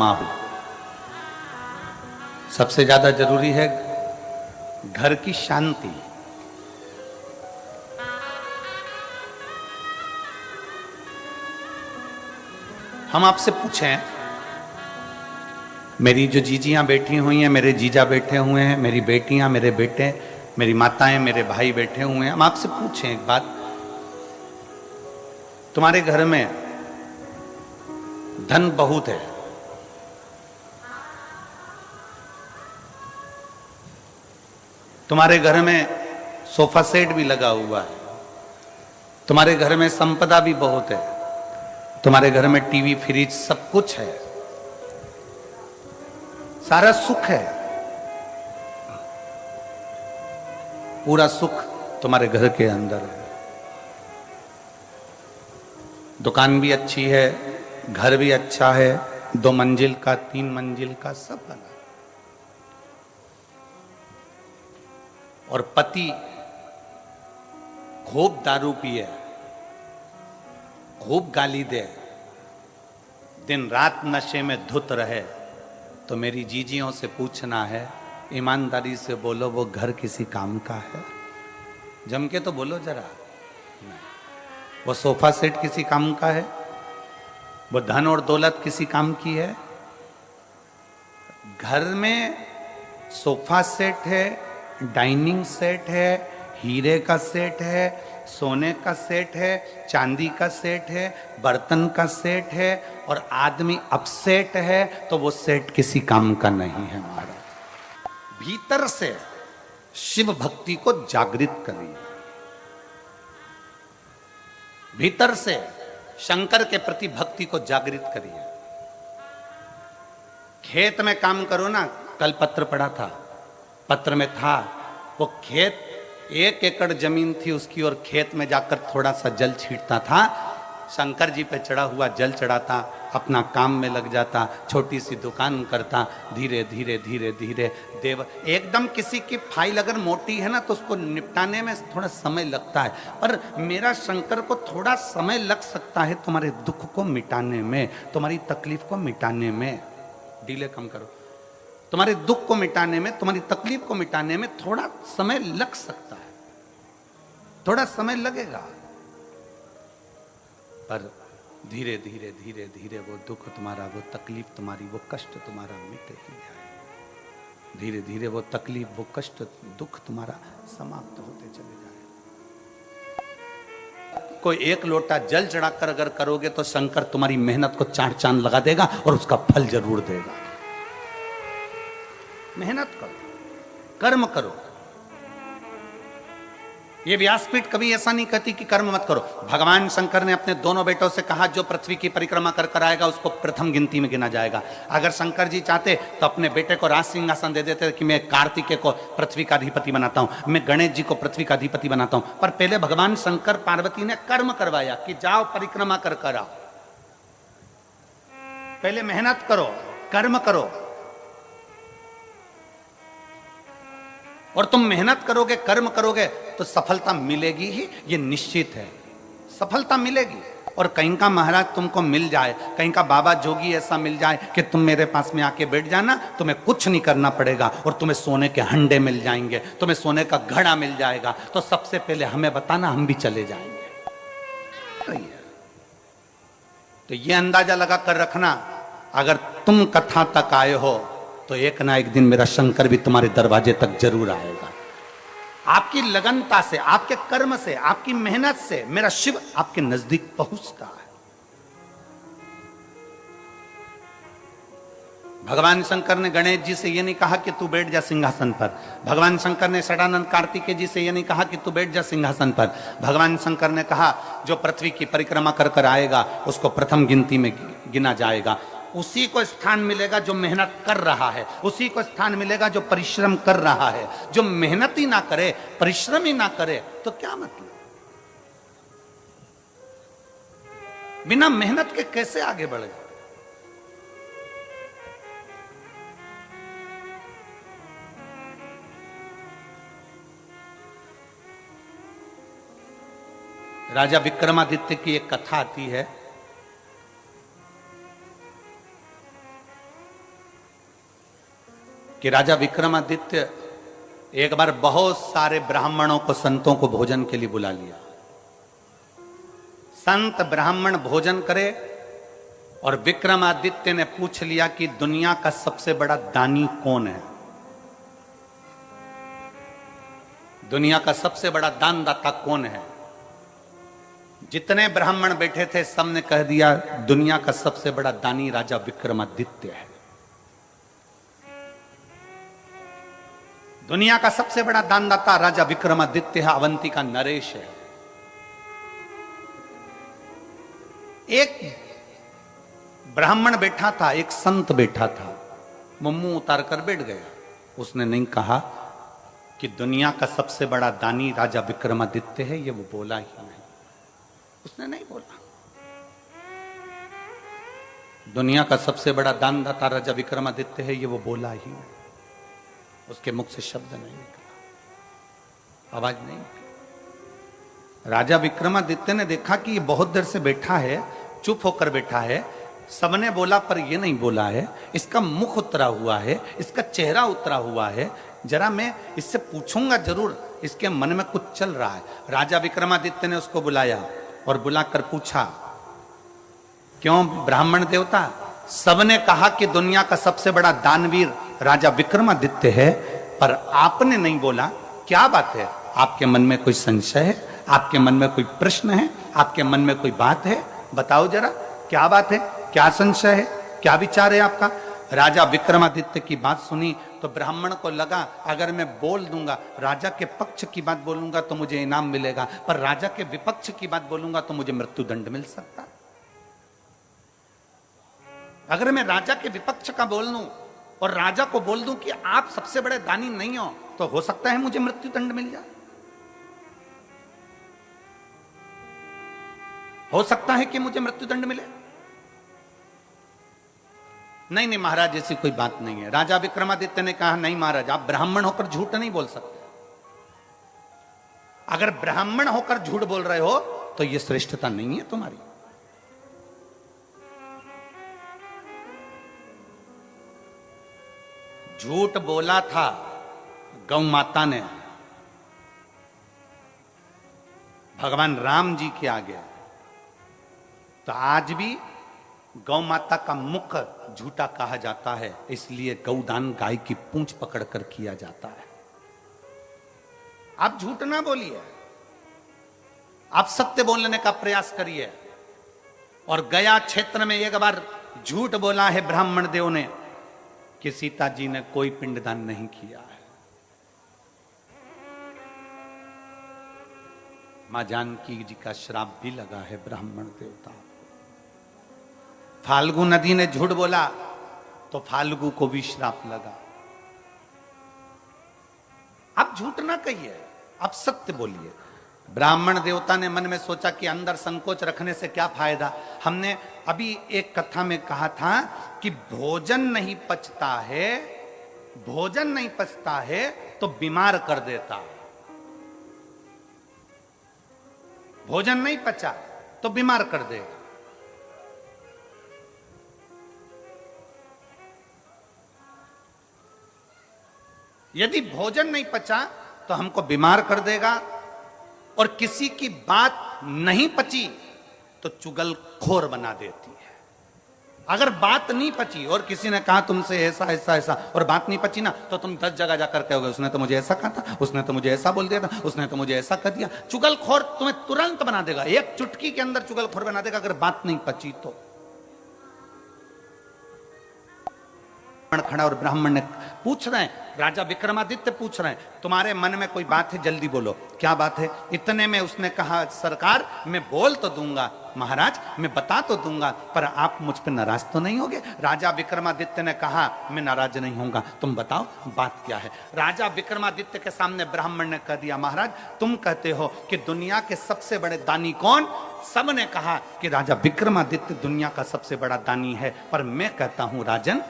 माहौल सबसे ज्यादा जरूरी है। घर की शांति। हम आपसे पूछें, मेरी जो जीजियां बैठी हुई हैं, मेरे जीजा बैठे हुए हैं, मेरी बेटियां, मेरे बेटे, मेरी माताएं, मेरे भाई बैठे हुए हैं, हम आपसे पूछें एक बात, तुम्हारे घर में धन बहुत है, तुम्हारे घर में सोफा सेट भी लगा हुआ है, तुम्हारे घर में संपदा भी बहुत है, तुम्हारे घर में टीवी फ्रिज सब कुछ है, सारा सुख है, पूरा सुख तुम्हारे घर के अंदर है। दुकान भी अच्छी है, घर भी अच्छा है, 2 मंजिल का, 3 मंजिल का, सब बना। और पति खूब दारू पिए, खूब गाली दे, दिन रात नशे में धुत रहे, तो मेरी जीजियों से पूछना है, ईमानदारी से बोलो, वो घर किसी काम का है? जम के तो बोलो जरा। नहीं, वो सोफा सेट किसी काम का है? वो धन और दौलत किसी काम की है? घर में सोफा सेट है, डाइनिंग सेट है, हीरे का सेट है, सोने का सेट है, चांदी का सेट है, बर्तन का सेट है, और आदमी अपसेट है, तो वो सेट किसी काम का नहीं है। महाराज, भीतर से शिव भक्ति को जागृत करिए, भीतर से शंकर के प्रति भक्ति को जागृत करिए। खेत में काम करो ना, कल पत्र पढ़ा था, पत्र में था वो खेत 1 एकड़ जमीन थी उसकी, और खेत में जाकर थोड़ा सा जल छींटता था, शंकर जी पे चढ़ा हुआ जल चढ़ाता, अपना काम में लग जाता, छोटी सी दुकान करता, धीरे धीरे धीरे धीरे देव। एकदम किसी की फाइल अगर मोटी है ना तो उसको निपटाने में थोड़ा समय लगता है, पर मेरा शंकर को थोड़ा समय लग सकता है तुम्हारे दुख को मिटाने में, तुम्हारी तकलीफ को मिटाने में। डीले कम करो। तुम्हारे दुख को मिटाने में, तुम्हारी तकलीफ को मिटाने में थोड़ा समय लग सकता है, थोड़ा समय लगेगा, पर धीरे धीरे धीरे धीरे वो दुख तुम्हारा, वो तकलीफ तुम्हारी, वो कष्ट तुम्हारा मिटे ही जाए। धीरे धीरे वो तकलीफ, वो कष्ट, दुख तुम्हारा समाप्त होते चले जाए। कोई 1 लोटा जल चढ़ाकर अगर करोगे तो शंकर तुम्हारी मेहनत को 4 चांद लगा देगा और उसका फल जरूर देगा। मेहनत करो, कर्म करो। ये व्यासपीठ कभी ऐसा नहीं कहती कि कर्म मत करो। भगवान शंकर ने अपने दोनों बेटों से कहा, जो पृथ्वी की परिक्रमा कर कर आएगा उसको प्रथम गिनती में गिना जाएगा। अगर शंकर जी चाहते तो अपने बेटे को राज सिंहासन दे देते कि मैं कार्तिकेय को पृथ्वी का अधिपति बनाता हूं, मैं गणेश जी को पृथ्वी का अधिपति बनाता हूं, पर पहले भगवान शंकर पार्वती ने कर्म करवाया कि जाओ परिक्रमा कर कर आओ। पहले मेहनत करो, कर्म करो, और तुम मेहनत करोगे, कर्म करोगे तो सफलता मिलेगी ही, ये निश्चित है, सफलता मिलेगी। और कहीं का महाराज तुमको मिल जाए, कहीं का बाबा जोगी ऐसा मिल जाए कि तुम मेरे पास में आके बैठ जाना, तुम्हें कुछ नहीं करना पड़ेगा, और तुम्हें सोने के हंडे मिल जाएंगे, तुम्हें सोने का घड़ा मिल जाएगा, तो सबसे पहले हमें बताना, हम भी चले जाएंगे। तो ये अंदाजा लगा कर रखना, अगर तुम कथा तक आए हो तो एक ना एक दिन मेरा शंकर भी तुम्हारे दरवाजे तक जरूर आएगा। आपकी लगनता से, आपके कर्म से, आपकी मेहनत से मेरा शिव आपके नजदीक पहुंचता है। भगवान शंकर ने गणेश जी से यह नहीं कहा कि तू बैठ जा सिंहासन पर। भगवान शंकर ने षडानंद कार्तिकेय जी से यह नहीं कहा कि तू बैठ जा सिंहासन पर। भगवान शंकर ने कहा, जो पृथ्वी की परिक्रमा कर कर आएगा उसको प्रथम गिनती में गिना जाएगा, उसी को स्थान मिलेगा जो मेहनत कर रहा है, उसी को स्थान मिलेगा जो परिश्रम कर रहा है। जो मेहनत ही ना करे, परिश्रम ही ना करे, तो क्या मतलब? बिना मेहनत के कैसे आगे बढ़ेगा? राजा विक्रमादित्य की एक कथा आती है। कि राजा विक्रमादित्य एक बार बहुत सारे ब्राह्मणों को, संतों को भोजन के लिए बुला लिया। संत ब्राह्मण भोजन करे और विक्रमादित्य ने पूछ लिया कि दुनिया का सबसे बड़ा दानी कौन है, दुनिया का सबसे बड़ा दानदाता कौन है। जितने ब्राह्मण बैठे थे सबने कह दिया दुनिया का सबसे बड़ा दानी राजा विक्रमादित्य है। दुनिया का सबसे बड़ा दानदाता राजा विक्रमादित्य है, अवंती का नरेश है। एक ब्राह्मण बैठा था, एक संत बैठा था, वो मुंह उतार कर बैठ गया। उसने नहीं कहा कि दुनिया का सबसे बड़ा दानी राजा विक्रमादित्य है, ये वो बोला ही नहीं, उसने नहीं बोला। दुनिया का सबसे बड़ा दानदाता राजा विक्रमादित्य है, ये वो बोला ही नहीं, उसके मुख से शब्द नहीं निकला, आवाज नहीं निकली। राजा विक्रमादित्य ने देखा कि ये बहुत देर से बैठा है, चुप होकर बैठा है, सबने बोला पर ये नहीं बोला है, इसका मुख उतरा हुआ है, इसका चेहरा उतरा हुआ है, जरा मैं इससे पूछूंगा जरूर, इसके मन में कुछ चल रहा है। राजा विक्रमादित्य ने उसको बुलाया और बुलाकर पूछा, क्यों ब्राह्मण देवता, सबने कहा कि दुनिया का सबसे बड़ा दानवीर राजा विक्रमादित्य है, पर आपने नहीं बोला, क्या बात है? आपके मन में कोई संशय है? आपके मन में कोई प्रश्न है? आपके मन में कोई बात है? बताओ जरा, क्या बात है? क्या संशय है? क्या विचार है आपका? राजा विक्रमादित्य की बात सुनी तो ब्राह्मण को लगा अगर मैं बोल दूंगा, राजा के पक्ष की बात बोलूंगा तो मुझे इनाम मिलेगा, पर राजा के विपक्ष की बात बोलूंगा तो मुझे मृत्युदंड मिल सकता। अगर मैं राजा के विपक्ष का बोल दूं और राजा को बोल दूं कि आप सबसे बड़े दानी नहीं हो, तो हो सकता है मुझे मृत्युदंड मिल जाए, हो सकता है कि मुझे मृत्युदंड मिले। नहीं नहीं महाराज, ऐसी कोई बात नहीं है। राजा विक्रमादित्य ने कहा, नहीं महाराज, आप ब्राह्मण होकर झूठ नहीं बोल सकते। अगर ब्राह्मण होकर झूठ बोल रहे हो तो यह श्रेष्ठता नहीं है तुम्हारी। झूठ बोला था गौ माता ने भगवान राम जी के आगे, तो आज भी गौ माता का मुख झूठा कहा जाता है, इसलिए गौदान गाय की पूंछ पकड़कर किया जाता है। आप झूठ ना बोलिए, आप सत्य बोलने का प्रयास करिए। और गया क्षेत्र में एक बार झूठ बोला है ब्राह्मण देव ने कि सीता जी ने कोई पिंडदान नहीं किया है। मां जानकी जी का श्राप भी लगा है ब्राह्मण देवता। फाल्गु नदी ने झूठ बोला तो फाल्गु को भी श्राप लगा। आप झूठ ना कहिए, आप सत्य बोलिए। ब्राह्मण देवता ने मन में सोचा कि अंदर संकोच रखने से क्या फायदा। हमने अभी एक कथा में कहा था कि भोजन नहीं पचता है, भोजन नहीं पचता है तो बीमार कर देता है। भोजन नहीं पचा तो बीमार कर देगा। यदि भोजन नहीं पचा तो हमको बीमार कर देगा, और किसी की बात नहीं पची तो चुगलखोर बना देती है। अगर बात नहीं पची और किसी ने कहा तुमसे ऐसा ऐसा ऐसा और बात नहीं पची ना, तो तुम 10 जगह जाकर कहोगे उसने तो मुझे ऐसा कहा था, उसने तो मुझे ऐसा बोल दिया था, उसने तो मुझे ऐसा कर दिया। चुगलखोर तुम्हें तुरंत बना देगा, एक चुटकी के अंदर चुगलखोर बना देगा अगर बात नहीं पची तो। खड़ा और ब्राह्मण ने पूछ रहे हैं, राजा विक्रमादित्य पूछ रहे हैं, तुम्हारे मन में कोई बात है जल्दी बोलो, क्या बात है? इतने में उसने कहा, सरकार मैं बोल तो दूंगा, महाराज मैं बता तो दूंगा, पर आप मुझ पर नाराज तो नहीं होगे? राजा विक्रमादित्य ने कहा, मैं नाराज नहीं होऊंगा, तुम बताओ बात क्या है। राजा विक्रमादित्य के सामने ब्राह्मण ने कह दिया, महाराज तुम कहते हो कि दुनिया के सबसे बड़े दानी कौन? सबने कहा कि राजा विक्रमादित्य दुनिया का सबसे बड़ा दानी है, पर मैं कहता हूं राजन,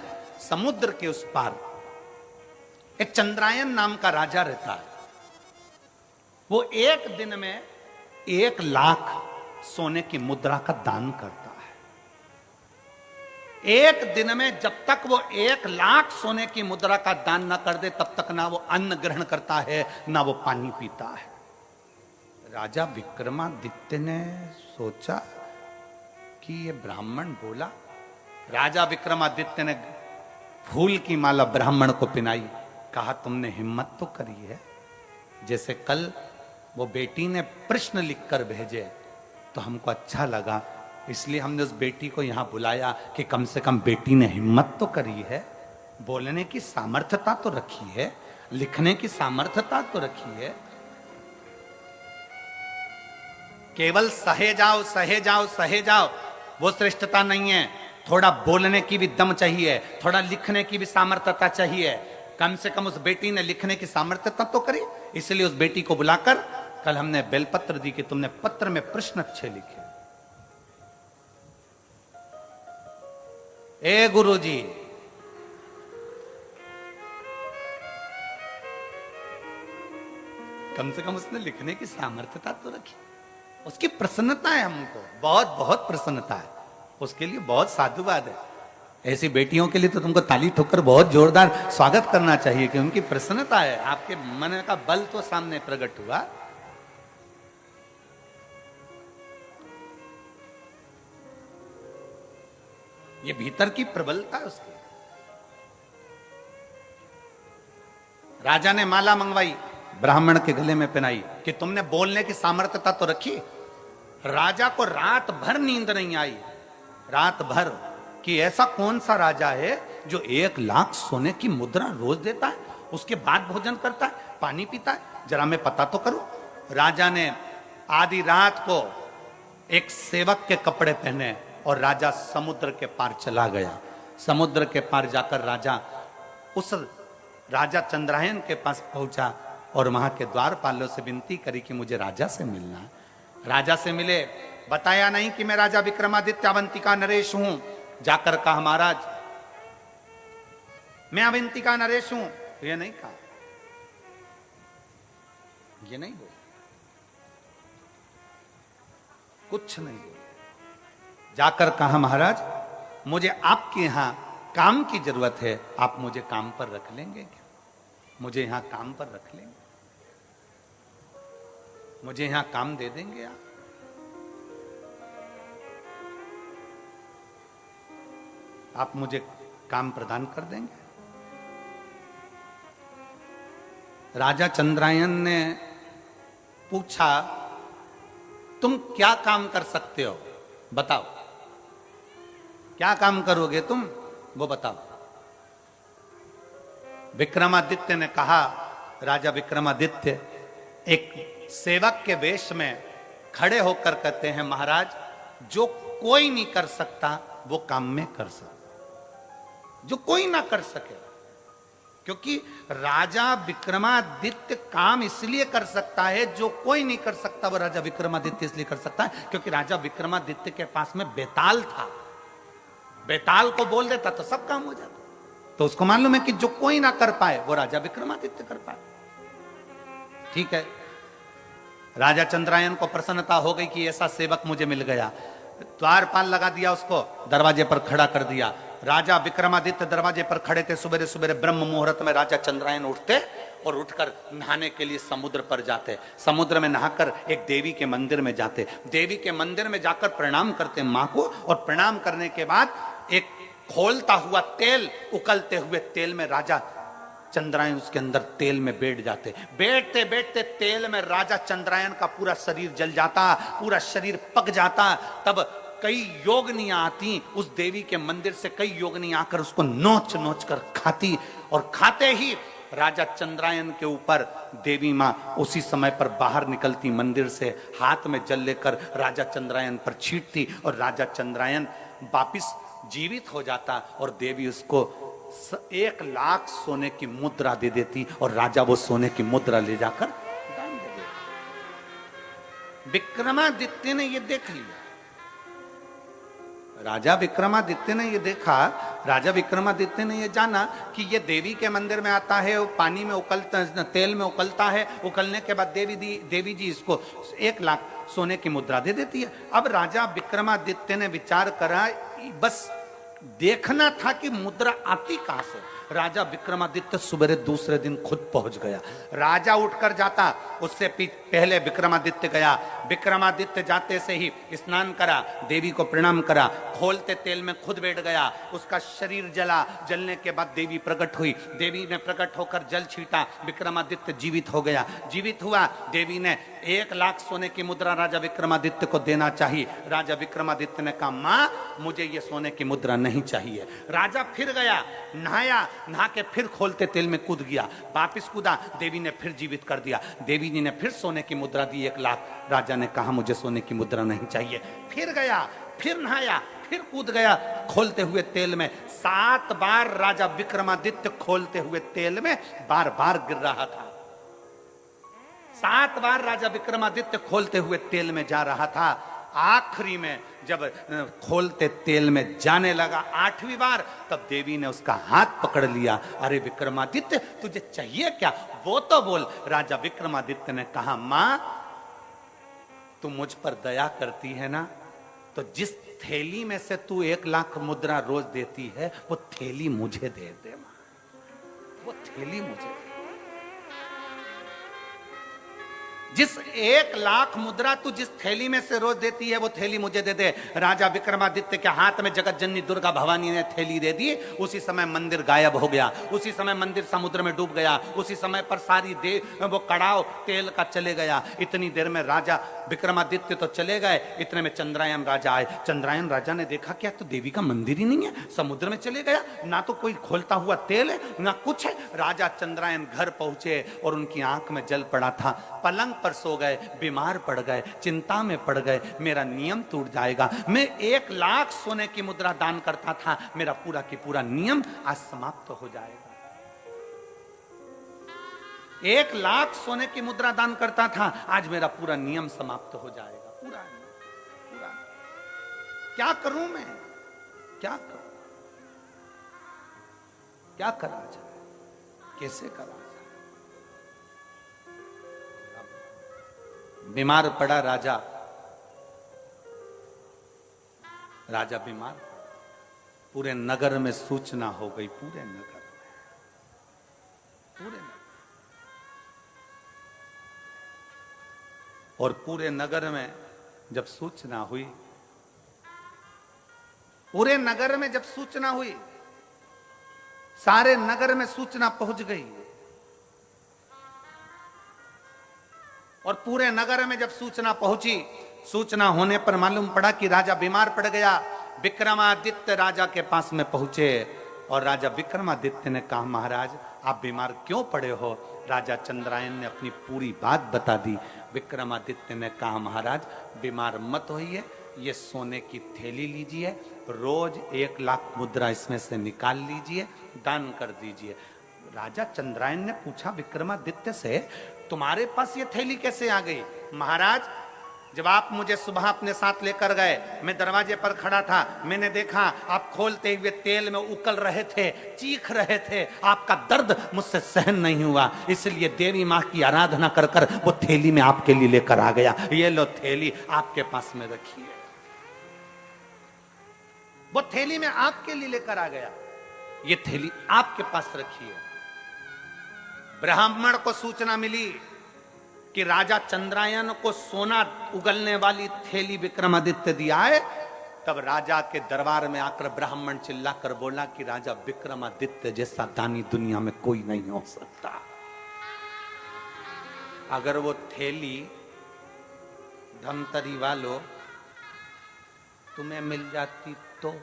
समुद्र के उस पार एक चंद्रायन नाम का राजा रहता है। वो एक दिन में 1 लाख सोने की मुद्रा का दान करता है। एक दिन में जब तक वो 1,00,000 सोने की मुद्रा का दान न कर दे तब तक ना वो अन्न ग्रहण करता है ना वो पानी पीता है। राजा विक्रमादित्य ने सोचा कि ये ब्राह्मण बोला। राजा विक्रमादित्य ने फूल की माला ब्राह्मण को पिनाई। कहा तुमने हिम्मत तो करी है। जैसे कल वो बेटी ने प्रश्न लिखकर भेजे तो हमको अच्छा लगा, इसलिए हमने उस बेटी को यहां बुलाया कि कम से कम बेटी ने हिम्मत तो करी है, बोलने की सामर्थ्यता तो रखी है, लिखने की सामर्थ्यता तो रखी है। केवल सहे जाओ सहे जाओ सहे जाओ वो श्रेष्ठता नहीं है। थोड़ा बोलने की भी दम चाहिए, थोड़ा लिखने की भी सामर्थ्यता चाहिए। कम से कम उस बेटी ने लिखने की सामर्थ्यता तो करी, इसलिए उस बेटी को बुलाकर कल हमने बेलपत्र दी कि तुमने पत्र में प्रश्न अच्छे लिखे। ए गुरुजी, कम से कम उसने लिखने की सामर्थ्यता तो रखी। उसकी प्रसन्नता है, हमको बहुत बहुत प्रसन्नता है, उसके लिए बहुत साधुवाद है। ऐसी बेटियों के लिए तो तुमको ताली ठोकर बहुत जोरदार स्वागत करना चाहिए कि उनकी प्रसन्नता है। आपके मन का बल तो सामने प्रकट हुआ। ये भीतर की प्रबलता है उसकी। राजा ने माला मंगवाई, ब्राह्मण के गले में पहनाई कि तुमने बोलने की सामर्थ्यता तो रखी। राजा को रात भर नींद नहीं आई, रात भर, कि ऐसा कौन सा राजा है जो 1,00,000 सोने की मुद्रा रोज देता है, उसके बाद भोजन करता है, पानी पीता है, जरा मैं पता तो करूं। राजा ने आधी रात को एक सेवक के कपड़े पहने और राजा समुद्र के पार चला गया। समुद्र के पार जाकर राजा उस राजा चंद्रायन के पास पहुंचा और वहां के द्वारपालों से विनती करी कि मुझे राजा से मिलना है। राजा से मिले, बताया नहीं कि मैं राजा विक्रमादित्य अवंतिका नरेश हूं। जाकर कहा महाराज मैं अवंतिका नरेश हूं, तो ये नहीं कहा, ये नहीं बोला, कुछ नहीं बोला। जाकर कहा महाराज मुझे आपके यहां काम की जरूरत है, आप मुझे काम पर रख लेंगे क्या? मुझे यहां काम पर रख लेंगे, मुझे यहां काम दे देंगे आप? आप मुझे काम प्रदान कर देंगे? राजा चंद्रायन ने पूछा तुम क्या काम कर सकते हो, बताओ, क्या काम करोगे तुम, वो बताओ। विक्रमादित्य ने कहा, राजा विक्रमादित्य एक सेवक के वेश में खड़े होकर कहते हैं महाराज जो कोई नहीं कर सकता वो काम में कर सकता, जो कोई ना कर सके। क्योंकि राजा विक्रमादित्य काम इसलिए कर सकता है, जो कोई नहीं कर सकता वो राजा विक्रमादित्य इसलिए कर सकता है क्योंकि राजा विक्रमादित्य के पास में बेताल था। बेताल को बोल देता तो सब काम हो जाता। तो उसको मालूम है कि जो कोई ना कर पाए वो राजा विक्रमादित्य कर पाए। ठीक है, राजा चंद्रायन को प्रसन्नता हो गई कि ऐसा सेवक मुझे मिल गया। द्वारपाल लगा दिया, उसको दरवाजे पर खड़ा कर दिया। राजा विक्रमादित्य दरवाजे पर खड़े थे। सुबह सुबह ब्रह्म मुहूर्त में राजा चंद्रायन उठते और उठकर नहाने के लिए समुद्र पर जाते। समुद्र में नहाकर एक देवी के मंदिर में जाते। देवी के मंदिर में जाकर प्रणाम करते मां को, और प्रणाम करने के बाद एक खोलता हुआ तेल, उकलते हुए तेल में राजा चंद्रायन उसके अंदर तेल में बैठ जाते। बैठते बैठते तेल में राजा चंद्रायन का पूरा शरीर जल जाता, पूरा शरीर पक जाता। तब कई योगनियां आती उस देवी के मंदिर से, कई योगनियां आकर उसको नोच नोच कर खाती, और खाते ही राजा चंद्रायन के ऊपर देवी मां उसी समय पर बाहर निकलती मंदिर से, हाथ में जल लेकर राजा चंद्रायन पर छींटती, और राजा चंद्रायन वापिस जीवित हो जाता, और देवी उसको 1,00,000 सोने की मुद्रा दे देती, और राजा वो सोने की मुद्रा ले जाकर दान दे देता। विक्रमादित्य ने ये देख लिया। राजा विक्रमादित्य ने ये देखा, राजा विक्रमादित्य ने ये जाना कि ये देवी के मंदिर में आता है, वो पानी में उकलता, तेल में उकलता है, उकलने के बाद देवी जी इसको 1,00,000 सोने की मुद्रा दे देती है। अब राजा विक्रमादित्य ने विचार करा, बस देखना था कि मुद्रा आती कहां से। राजा विक्रमादित्य सवेरे दूसरे दिन खुद पहुंच गया। राजा उठकर जाता, उससे पहले विक्रमादित्य गया। विक्रमादित्य जाते से ही स्नान करा, देवी को प्रणाम करा, खोलते तेल में खुद बैठ गया। उसका शरीर जला, जलने के बाद देवी प्रकट हुई। देवी ने प्रकट होकर जल छीटा, विक्रमादित्य जीवित हो गया। जीवित हुआ, देवी ने 1,00,000 सोने की मुद्रा राजा विक्रमादित्य को देना चाहिए। राजा विक्रमादित्य ने कहा, मां मुझे ये सोने की मुद्रा नहीं चाहिए। राजा फिर गया, नहाया, नहा के फिर खोलते तेल में कूद गया, वापिस कूदा, देवी ने फिर जीवित कर दिया। देवी जी ने फिर सोने की मुद्रा दी 1,00,000। राजा ने कहा मुझे सोने की मुद्रा नहीं चाहिए। फिर गया, फिर नहाया, फिर कूद गया खोलते हुए तेल में। 7 बार राजा विक्रमादित्य खोलते हुए तेल में बार बार गिर रहा था। 7 बार राजा विक्रमादित्य खोलते हुए तेल में जा रहा था। आखिरी में जब खोलते तेल में जाने लगा 8वीं बार, तब देवी ने उसका हाथ पकड़ लिया। अरे विक्रमादित्य तुझे चाहिए क्या, वो तो बोल। राजा विक्रमादित्य ने कहा, मां तू मुझ पर दया करती है ना, तो जिस थैली में से तू 1,00,000 मुद्रा रोज देती है वो थैली मुझे दे दे मां, वो थैली मुझे दे। जिस 1,00,000 मुद्रा तू जिस थैली में से रोज देती है वो थैली मुझे दे दे। राजा विक्रमादित्य के हाथ में जगत जननी दुर्गा भवानी ने थैली दे दी। उसी समय मंदिर गायब हो गया, उसी समय मंदिर समुद्र में डूब गया, उसी समय पर सारी वो कड़ाव तेल का चले गया। इतनी देर में राजा विक्रमादित्य तो चले गए, इतने में चंद्रायन राजा आए। चंद्रायन राजा ने देखा क्या तो देवी का मंदिर ही नहीं है, समुद्र में चले गया, ना तो कोई खोलता हुआ तेल है ना कुछ है। राजा चंद्रायन घर पहुंचे और उनकी आंख में जल पड़ा था। पलंग पर सो गए, बीमार पड़ गए, चिंता में पड़ गए, मेरा नियम टूट जाएगा। मैं 1,00,000 सोने की मुद्रा दान करता था, मेरा पूरा की पूरा नियम आज समाप्त हो जाएगा। 1,00,000 सोने की मुद्रा दान करता था, आज मेरा पूरा नियम समाप्त हो जाएगा। पूरा क्या करूं मैं, क्या करूं, क्या करा जाए, कैसे करा जाए। बीमार पड़ा राजा, राजा बीमार, पूरे नगर में सूचना हो गई, पूरे नगर में, और पूरे नगर में जब सूचना हुई, पूरे नगर में जब सूचना हुई, सारे नगर में सूचना पहुंच गई। और पूरे नगर में जब सूचना पहुंची, सूचना होने पर मालूम पड़ा कि राजा बीमार पड़ गया। विक्रमादित्य राजा के पास में पहुंचे और राजा विक्रमादित्य ने कहा, महाराज आप बीमार क्यों पड़े हो। राजा चंद्रायन ने अपनी पूरी बात बता दी। विक्रमादित्य ने कहा, महाराज बीमार मत होइए, ये सोने की थैली लीजिए, रोज 1,00,000 मुद्रा इसमें से निकाल लीजिए, दान कर दीजिए। राजा चंद्रायन ने पूछा विक्रमादित्य से, तुम्हारे पास ये थैली कैसे आ गई। महाराज जब आप मुझे सुबह अपने साथ लेकर गए, मैं दरवाजे पर खड़ा था, मैंने देखा आप खोलते हुए तेल में उकल रहे थे, चीख रहे थे, आपका दर्द मुझसे सहन नहीं हुआ, इसलिए देवी माँ की आराधना कर कर वो थैली में आपके लिए लेकर आ गया। ये लो थैली आपके पास में रखिए। वो थैली में आपके लिए लेकर आ गया, ये थैली आपके पास रखिए। ब्राह्मण को सूचना मिली कि राजा चंद्रायन को सोना उगलने वाली थैली विक्रमादित्य दिया है। तब राजा के दरबार में आकर ब्राह्मण चिल्लाकर बोला कि राजा विक्रमादित्य जैसा दानी दुनिया में कोई नहीं हो सकता। अगर वो थैली धमतरी वालों तुम्हें मिल जाती तो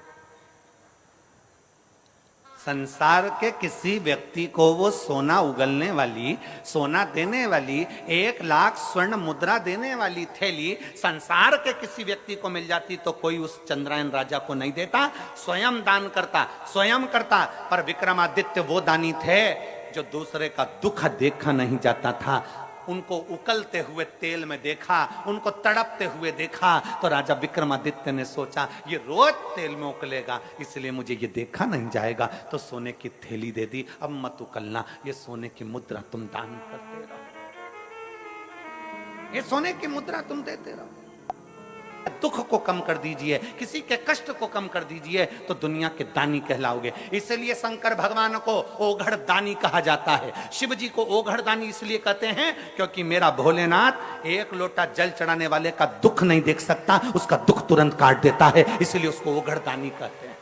संसार के किसी व्यक्ति को वो सोना उगलने वाली, सोना देने वाली, 1,00,000 स्वर्ण मुद्रा देने वाली थैली संसार के किसी व्यक्ति को मिल जाती तो कोई उस चंद्रायन राजा को नहीं देता, स्वयं दान करता, स्वयं करता। पर विक्रमादित्य वो दानी थे जो दूसरे का दुख देखा नहीं जाता था। उनको उकलते हुए तेल में देखा, उनको तड़पते हुए देखा, तो राजा विक्रमादित्य ने सोचा ये रोज तेल में उकलेगा, इसलिए मुझे ये देखा नहीं जाएगा, तो सोने की थैली दे दी। अब मत उकलना, ये सोने की मुद्रा तुम दान करते रहो, ये सोने की मुद्रा तुम देते रहो। दुख को कम कर दीजिए, किसी के कष्ट को कम कर दीजिए, तो दुनिया के दानी कहलाओगे। इसलिए शंकर भगवान को ओघड़ दानी कहा जाता है। शिव जी को ओघड़ दानी इसलिए कहते हैं क्योंकि मेरा भोलेनाथ एक लोटा जल चढ़ाने वाले का दुख नहीं देख सकता, उसका दुख तुरंत काट देता है, इसलिए उसको ओघड़ दानी कहते हैं।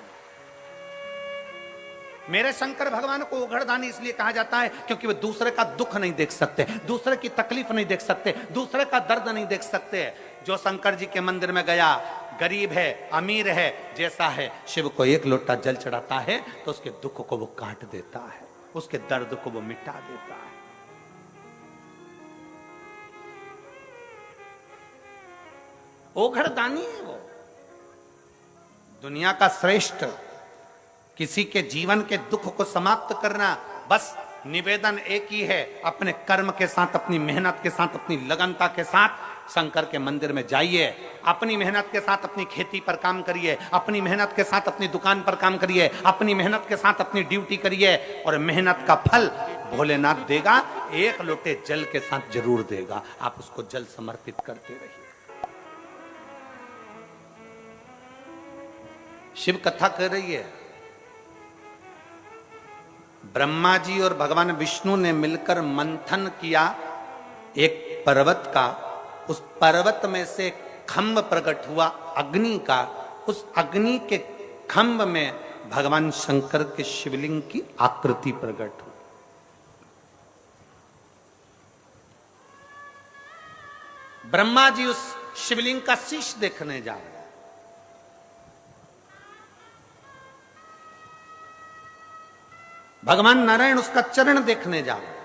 मेरे शंकर भगवान को ओघड़दानी इसलिए कहा जाता है क्योंकि वे दूसरे का दुख नहीं देख सकते, दूसरे की तकलीफ नहीं देख सकते, दूसरे का दर्द नहीं देख सकते। जो शंकर जी के मंदिर में गया, गरीब है अमीर है जैसा है, शिव को एक लोटा जल चढ़ाता है तो उसके दुख को वो काट देता है, उसके दर्द को वो मिटा देता है। ओघड़दानी है वो, दुनिया का श्रेष्ठ। किसी के जीवन के दुख को समाप्त करना, बस निवेदन एक ही है, अपने कर्म के साथ, अपनी मेहनत के साथ, अपनी लगनता के साथ शंकर के मंदिर में जाइए, अपनी मेहनत के साथ अपनी खेती पर काम करिए, अपनी मेहनत के साथ अपनी दुकान पर काम करिए, अपनी मेहनत के साथ अपनी ड्यूटी करिए, और मेहनत का फल भोलेनाथ देगा, एक लोटे जल के साथ जरूर देगा। आप उसको जल समर्पित करते रहिए। शिव कथा कर रही है, ब्रह्मा जी और भगवान विष्णु ने मिलकर मंथन किया एक पर्वत का, उस पर्वत में से खंभ प्रकट हुआ अग्नि का, उस अग्नि के खंभ में भगवान शंकर के शिवलिंग की आकृति प्रकट हुई। ब्रह्मा जी उस शिवलिंग का शीश देखने जा रहे हैं, भगवान नारायण उसका चरण देखने जा रहे हैं।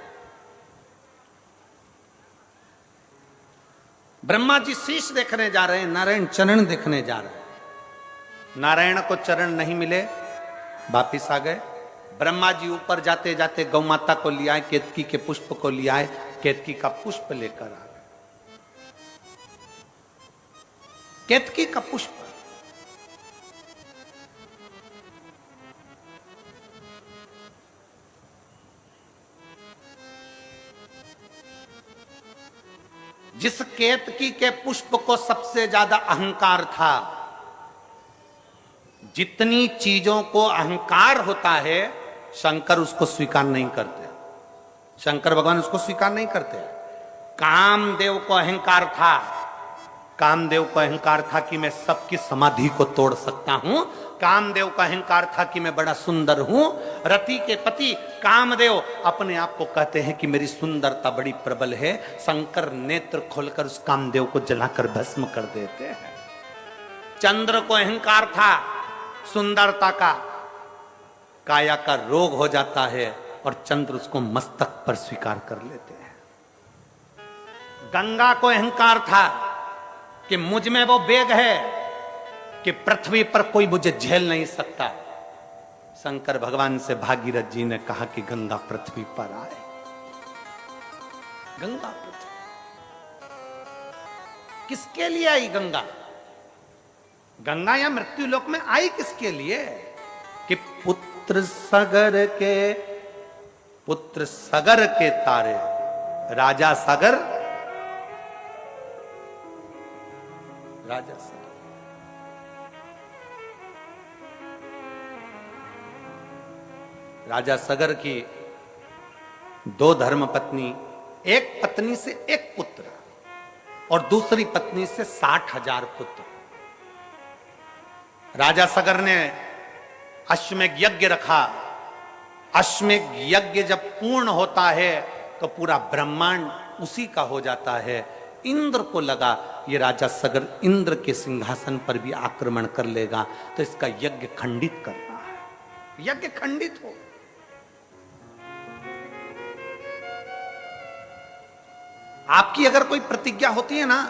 ब्रह्मा जी शीश देखने जा रहे हैं, नारायण चरण देखने जा रहे हैं। नारायण को चरण नहीं मिले, वापिस आ गए। ब्रह्मा जी ऊपर जाते जाते गौ माता को ले आए, केतकी के पुष्प को ले आए, केतकी का पुष्प लेकर आ गए। केतकी का पुष्प जिस केतकी के पुष्प को सबसे ज्यादा अहंकार था, जितनी चीजों को अहंकार होता है शंकर उसको स्वीकार नहीं करते, शंकर भगवान उसको स्वीकार नहीं करते। कामदेव को अहंकार था, कामदेव को अहंकार था कि मैं सबकी समाधि को तोड़ सकता हूं, कामदेव का अहंकार था कि मैं बड़ा सुंदर हूं। रति के पति कामदेव अपने आप को कहते हैं कि मेरी सुंदरता बड़ी प्रबल है। शंकर नेत्र खोलकर उस कामदेव को जलाकर भस्म कर देते हैं। चंद्र को अहंकार था सुंदरता का, काया का रोग हो जाता है और चंद्र उसको मस्तक पर स्वीकार कर लेते हैं। गंगा को अहंकार था कि मुझ में वो वेग है कि पृथ्वी पर कोई मुझे झेल नहीं सकता। शंकर भगवान से भागीरथ जी ने कहा कि गंगा पृथ्वी पर आए। गंगा पृथ्वी किसके लिए आई? गंगा गंगा या मृत्यु लोक में आई किसके लिए? कि पुत्र सगर के तारे, राजा सगर, राजा सगर, राजा सगर की दो धर्म पत्नी, एक पत्नी से एक पुत्र और दूसरी पत्नी से 60,000 पुत्र। राजा सगर ने अश्वमेध यज्ञ रखा। अश्वमेध यज्ञ जब पूर्ण होता है तो पूरा ब्रह्मांड उसी का हो जाता है। इंद्र को लगा ये राजा सगर इंद्र के सिंहासन पर भी आक्रमण कर लेगा, तो इसका यज्ञ खंडित करना है। यज्ञ खंडित हो। आपकी अगर कोई प्रतिज्ञा होती है ना,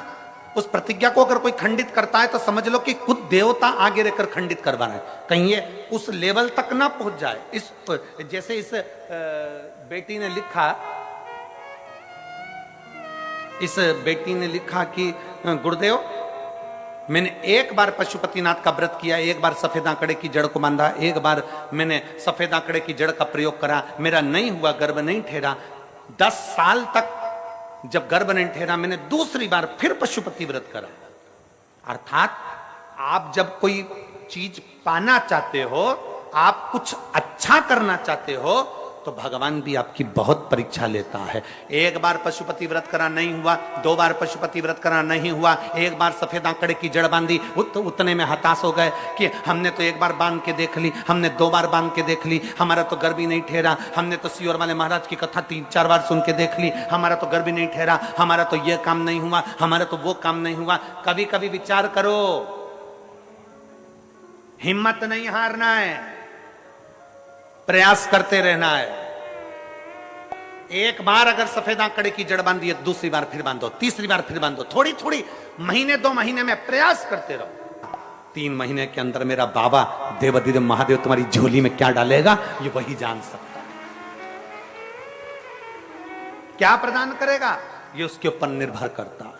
उस प्रतिज्ञा को अगर कोई खंडित करता है तो समझ लो कि खुद देवता आगे रहकर खंडित करवा रहे हैं। कहीं ये उस लेवल तक ना पहुंच जाए। जैसे इस बेटी ने लिखा, इस बेटी ने लिखा कि गुरुदेव मैंने एक बार पशुपतिनाथ का व्रत किया, एक बार सफेद आंकड़े की जड़ को बांधा, एक बार मैंने सफेद आंकड़े की जड़ का प्रयोग करा, मेरा नहीं हुआ, गर्भ नहीं ठहरा। 10 साल तक जब गर्भ नहीं ठहरा, मैंने दूसरी बार फिर पशुपति व्रत करा। अर्थात आप जब कोई चीज पाना चाहते हो, आप कुछ अच्छा करना चाहते हो, तो भगवान भी आपकी बहुत परीक्षा लेता है। एक बार पशुपति व्रत करा नहीं हुआ, 2 बार पशुपति व्रत करा नहीं हुआ, एक बार सफेद आंकड़े की जड़ बांधी, उतने में हताश हो गए कि हमने तो एक बार बांध के देख ली, हमने 2 बार बांध के देख ली, हमारा तो गर्भ ही नहीं ठहरा, हमने तो सियोर वाले महाराज की कथा 3-4 बार सुन के देख ली, हमारा तो गर्भ ही नहीं ठहरा, हमारा तो ये काम नहीं हुआ, हमारा तो वो काम नहीं हुआ। कभी कभी विचार करो, हिम्मत नहीं हारना है, प्रयास करते रहना है। एक बार अगर सफेद आंकड़े की जड़ बांधी है, दूसरी बार फिर बांधो, तीसरी बार फिर बांधो, थोड़ी थोड़ी महीने 2 महीने में प्रयास करते रहो। 3 महीने के अंदर मेरा बाबा देवाधिदेव महादेव तुम्हारी झोली में क्या डालेगा, ये वही जान सकता है। क्या प्रदान करेगा, ये उसके ऊपर निर्भर करता है।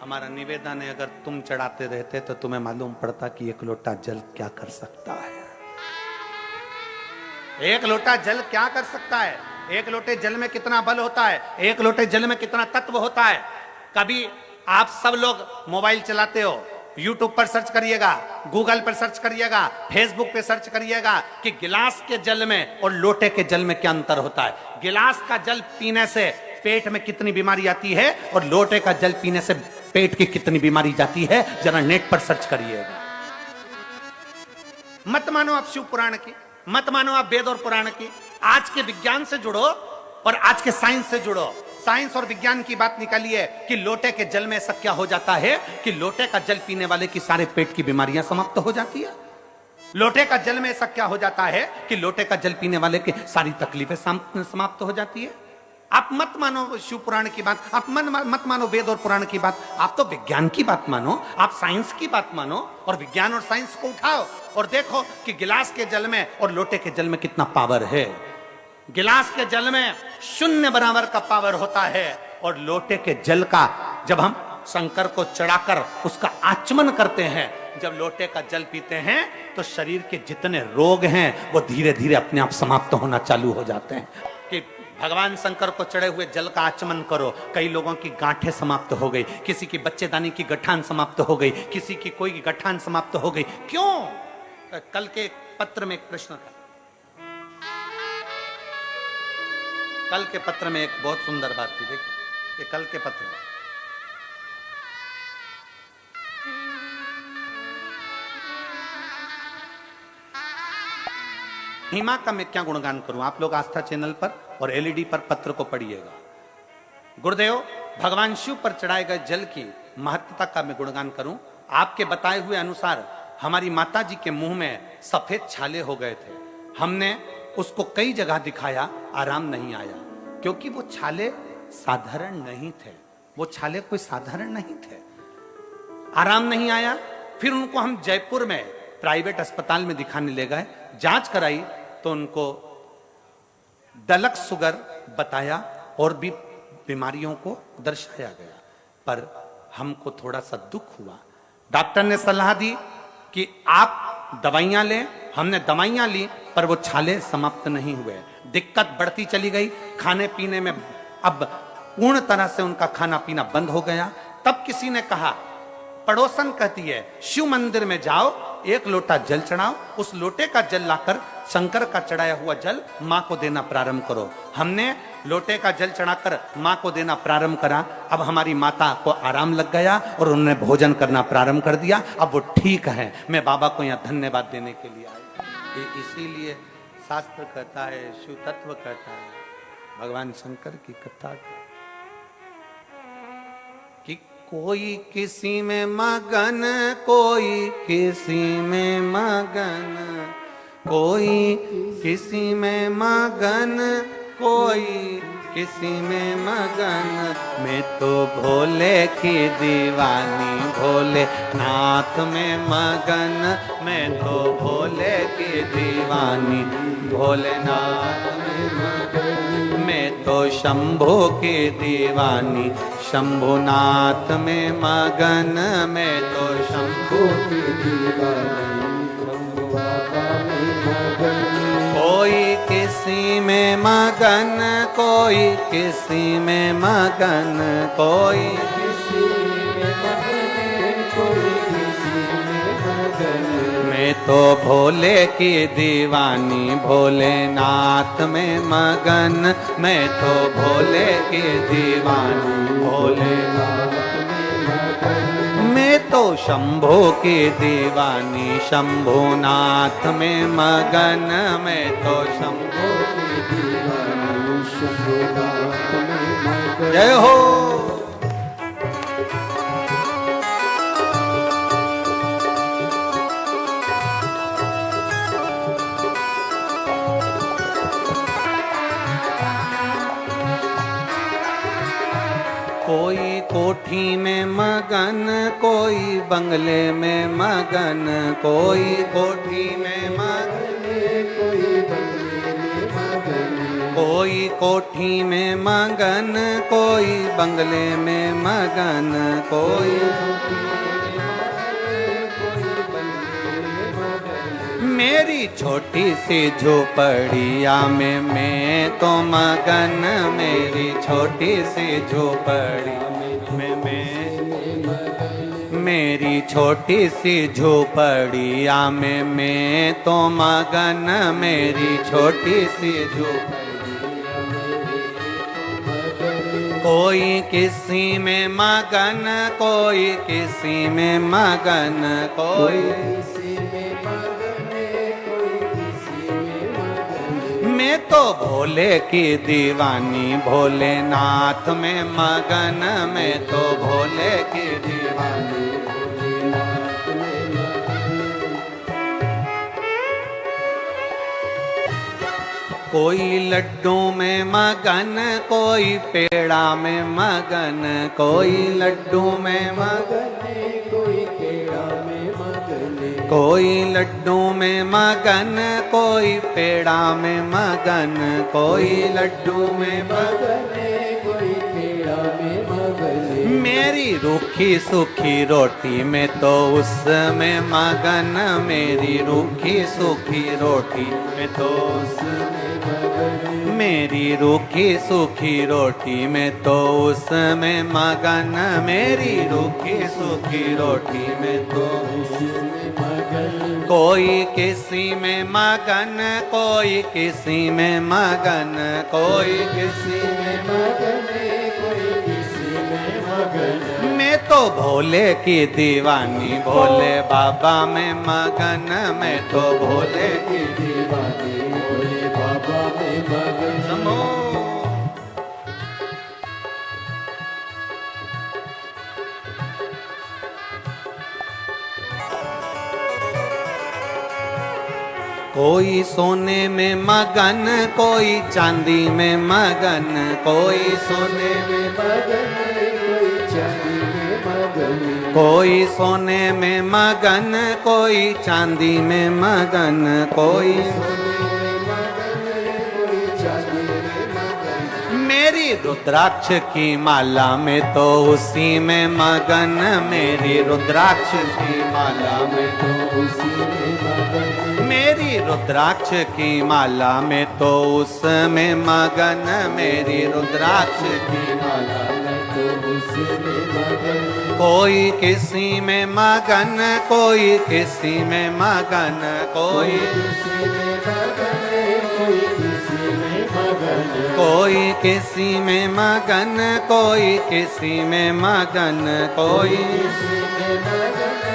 हमारा निवेदन है, अगर तुम चढ़ाते रहते तो तुम्हें मालूम पड़ता कि 1 लोटा जल क्या कर सकता है। 1 लोटा जल क्या कर सकता है। 1 लोटे जल में कितना बल होता है, 1 लोटे जल में कितना तत्व होता है। कभी आप सब लोग मोबाइल चलाते हो, यूट्यूब पर सर्च करिएगा, गूगल पर सर्च करिएगा, फेसबुक पे सर्च करिएगा कि गिलास के जल में और लोटे के जल में क्या अंतर होता है। गिलास का जल पीने से पेट में कितनी बीमारी आती है और लोटे का जल पीने से पेट की कितनी बीमारी जाती है, जरा नेट पर सर्च करिएगा। मत मानो आप शिव पुराण की, मत मानो आप वेद और पुराण की, आज के विज्ञान से जुड़ो और आज के साइंस से जुड़ो। साइंस और विज्ञान की बात निकालिए कि लोटे के जल में ऐसा क्या हो जाता है कि लोटे का जल पीने वाले की सारे पेट की बीमारियां समाप्त हो जाती है। लोटे का जल में ऐसा क्या हो जाता है कि लोटे का जल पीने वाले की सारी तकलीफें समाप्त हो जाती है। आप मत मानो शिव पुराण की बात, आप मत मानो वेद और पुराण की बात, आप तो विज्ञान की बात मानो, आप साइंस की बात मानो और विज्ञान और साइंस को उठाओ और देखो कि गिलास के जल में और लोटे के जल में कितना पावर है। गिलास के जल में 0 बराबर का पावर होता है और लोटे के जल का जब हम शंकर को चढ़ाकर उसका आचमन करते हैं, जब लोटे का जल पीते हैं तो शरीर के जितने रोग हैं वो धीरे धीरे अपने आप समाप्त होना चालू हो जाते हैं। कि भगवान शंकर को चढ़े हुए जल का आचमन करो, कई लोगों की गांठें समाप्त हो गई, किसी की बच्चेदानी की गठान समाप्त हो गई, किसी की कोई गठान समाप्त हो गई। क्यों? कल के पत्र में एक प्रश्न था, कल के पत्र में एक बहुत सुंदर बात थी। देखिए ये कल के पत्र में हिमा का मैं क्या गुणगान करूं, आप लोग आस्था चैनल पर और एलईडी पर पत्र को पढ़िएगा। गुरुदेव भगवान शिव पर चढ़ाए गए जल की महत्ता का मैं गुणगान करूं। आपके बताए हुए अनुसार हमारी माता जी के मुंह में सफेद छाले हो गए थे, हमने उसको कई जगह दिखाया, आराम नहीं आया, क्योंकि वो छाले साधारण नहीं थे, वो छाले कोई साधारण नहीं थे, आराम नहीं आया। फिर उनको हम जयपुर में प्राइवेट अस्पताल में दिखाने ले गए, जांच कराई तो उनको डलक शुगर बताया और भी बीमारियों को दर्शाया गया। पर हमको थोड़ा सा दुख हुआ। डॉक्टर ने सलाह दी कि आप दवाइयां लें, हमने दवाइयां ली पर वो छाले समाप्त नहीं हुए, दिक्कत बढ़ती चली गई। खाने पीने में अब पूर्ण तरह से उनका खाना पीना बंद हो गया। तब किसी ने कहा, पड़ोसन कहती है शिव मंदिर में जाओ, 1 लोटा जल चढ़ाओ, उस लोटे का जल लाकर शंकर का चढ़ाया हुआ जल मां को देना प्रारंभ करो। हमने लोटे का जल चढ़ाकर मां को देना प्रारंभ करा। अब हमारी माता को आराम लग गया और उन्होंने भोजन करना प्रारंभ कर दिया। अब वो ठीक है। मैं बाबा को यहाँ धन्यवाद देने के लिए आई। इसीलिए शास्त्र कहता है, शिव तत्व कहता है, भगवान शंकर की कथा कि कोई किसी में मगन, कोई किसी में मगन, कोई किसी में मगन, कोई किसी में मगन। मैं तो भोले की दीवानी, भोले नाथ में मगन। मैं तो भोले की दीवानी, भोलेनाथ में मगन। मैं तो शंभू की दीवानी, शंभुनाथ में मगन। मैं तो शंभू की दीवानी, शंभु बाबा में मगन। कोई किसी में मगन, कोई किसी में मगन, कोई किसी में मगन, मैं तो भोले की दीवानी भोलेनाथ में मगन, मैं तो भोले की दीवानी भोलेनाथ में मगन, मैं तो शंभो की दीवानी शंभुनाथ में मगन, मैं तो शंभो की दीवानी शंभुनाथ में मगन। जय हो। कोई कोठी में मगन, कोई बंगले में मगन, कोई कोठी में मगन, कोई बंगले में मगन, कोई कोठी में मगन, कोई बंगले में मगन, कोई मेरी छोटी सी झोपड़िया में मैं तो मगन, मेरी छोटी सी झोपड़िया में मैं, मेरी छोटी सी झोपड़िया में मैं तो मगन, मेरी छोटी सी झोपड़िया में कोई किसी में मगन, कोई किसी में मगन, कोई मैं तो भोले की दीवानी भोलेनाथ में मगन, मैं तो भोले की दीवानी भोलेनाथ में मगन। कोई लड्डू में मगन, कोई पेड़ा में मगन, कोई लड्डू में मगन, कोई पेड़ा में मगन, कोई लड्डू में मगन, कोई पेड़ा में मगन, कोई लड्डू में मगन, कोई पेड़ा में मगन। मेरी रूखी सूखी रोटी में तो उसमें मगन, मेरी रूखी सूखी रोटी में तो उसमें मगन, मेरी रूखी सूखी रोटी में तो उसमें मगन, मेरी रूखी सूखी रोटी में तो उसमें मगन। कोई किसी में मगन, कोई किसी में मगन, कोई किसी में मगन, कोई किसी में मगन। मैं तो भोले की दीवानी भोले बाबा में मगन, मैं तो भोले की दीवानी भोले बाबा में मगन। कोई सोने में मगन, कोई चांदी में मगन, कोई सोने में मगन, कोई चांदी में मगन, कोई सोने में मगन, कोई चांदी में मगन, कोई मेरी रुद्राक्ष की माला में तो उसी में मगन, मेरी रुद्राक्ष की माला में तो उसी में मगन, मेरी रुद्राक्ष की माला में तो उसमें मगन, मेरी रुद्राक्ष की माला में तो उसमें मगन। कोई किसी में मगन, कोई किसी में मगन, कोई किसी में मगन, कोई किसी में मगन, कोई किसी में मगन, कोई किसी में मगन, कोई किसी में मगन,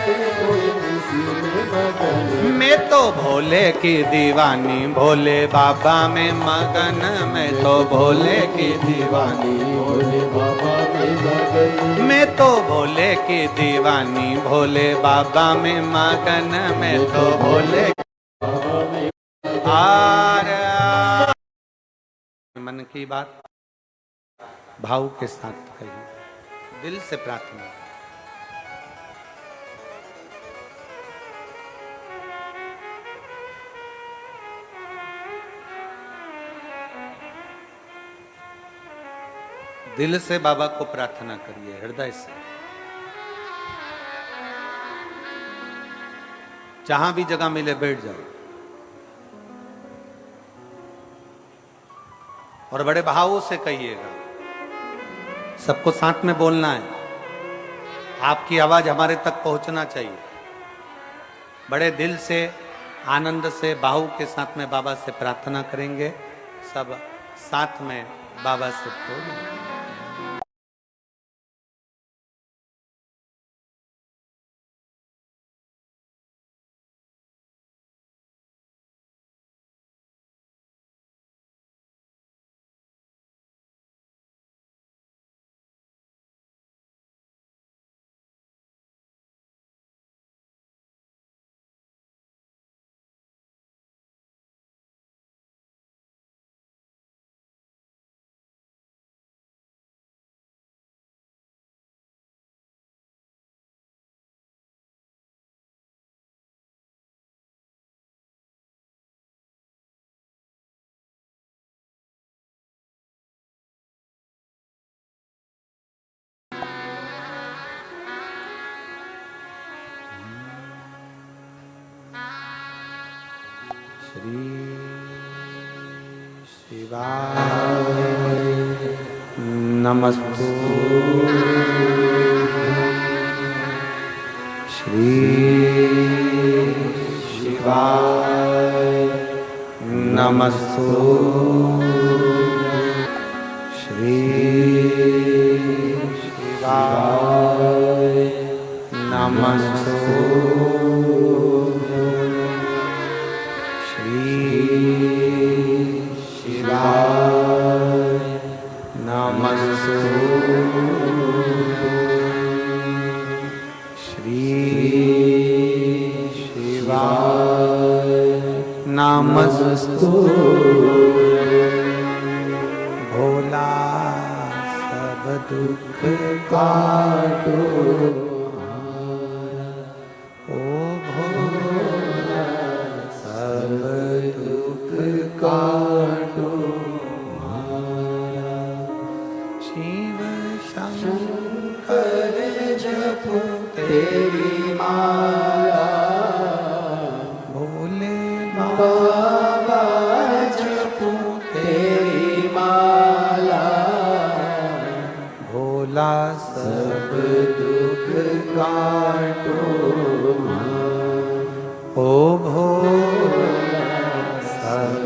कोई किसी में मगन। मैं तो भोले की दीवानी भोले बाबा में मगन, मैं तो भोले की दीवानी भोले बाबा में मगन, मैं तो भोले की दीवानी भोले बाबा में मगन, मैं तो भोले बाबा में। मन की बात भाव के साथ कही, दिल से प्रार्थना। दिल से बाबा को प्रार्थना करिए, हृदय से। जहां भी जगह मिले बैठ जाओ और बड़े भावों से कहिएगा। सबको साथ में बोलना है, आपकी आवाज हमारे तक पहुंचना चाहिए। बड़े दिल से आनंद से बाहु के साथ में बाबा से प्रार्थना करेंगे, सब साथ में बाबा से बोलेंगे। श्री शिवाय नमस्तु। श्री शिवाय नमस्तु। श्री शिवाय नमस्तु। शिवाय नमस्तु। श्री शिवाय नमस्तु। भोला सब दुख काटो, ओ भोला सब दुख काटो हमारा। शिव शंकर जपो तेरी माला, भोले बाबा जपो तेरी माला। भोला सब दुख काटो ओ भोला सब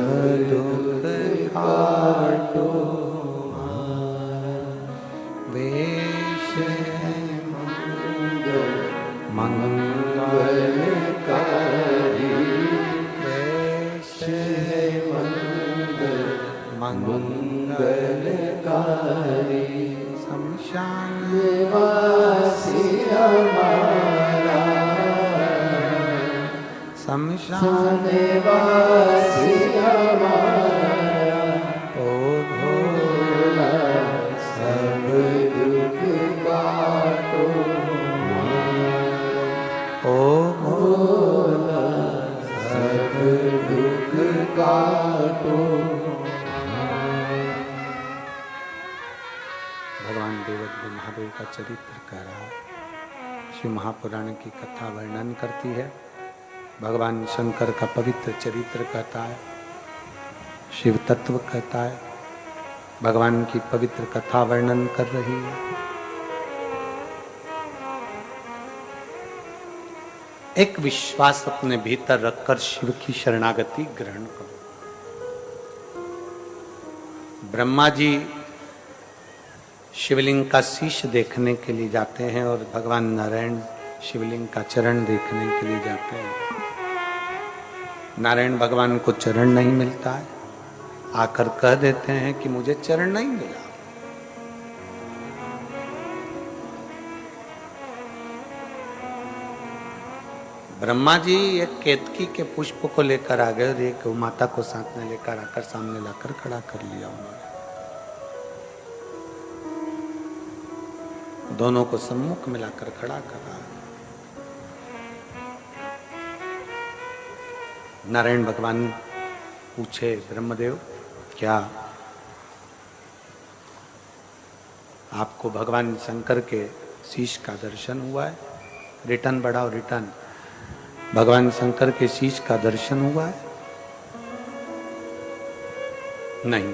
दुख काटो। वेश मंगलकारी, वेश मंगलकारी। शमशान वासी हमारा, शमशान वासी हमारा। ओ भोला सब दुख काटो हमारा। ओ भोला सब दुख काटो। भगवान देवकी महादेव का चरित्र कह रहा है। शिव महापुराण की कथा वर्णन करती है। भगवान शंकर का पवित्र चरित्र कहता है, शिव तत्व कहता है। भगवान की पवित्र कथा वर्णन कर रही है। एक विश्वास अपने भीतर रखकर शिव की शरणागति ग्रहण करो। ब्रह्मा जी शिवलिंग का शीश देखने के लिए जाते हैं और भगवान नारायण शिवलिंग का चरण देखने के लिए जाते हैं। नारायण भगवान को चरण नहीं मिलता है, आकर कह देते हैं कि मुझे चरण नहीं मिला। ब्रह्मा जी एक केतकी के पुष्प को लेकर आ गए और एक माता को साथ में लेकर आकर सामने लाकर खड़ा कर लिया उन्होंने। दोनों को सम्मुख मिलाकर खड़ा कर रहा। नारायण भगवान पूछे, ब्रह्मदेव क्या आपको भगवान शंकर के शीश का दर्शन हुआ है? रिटर्न बढ़ाओ, रिटर्न। भगवान शंकर के शीश का दर्शन हुआ है? नहीं।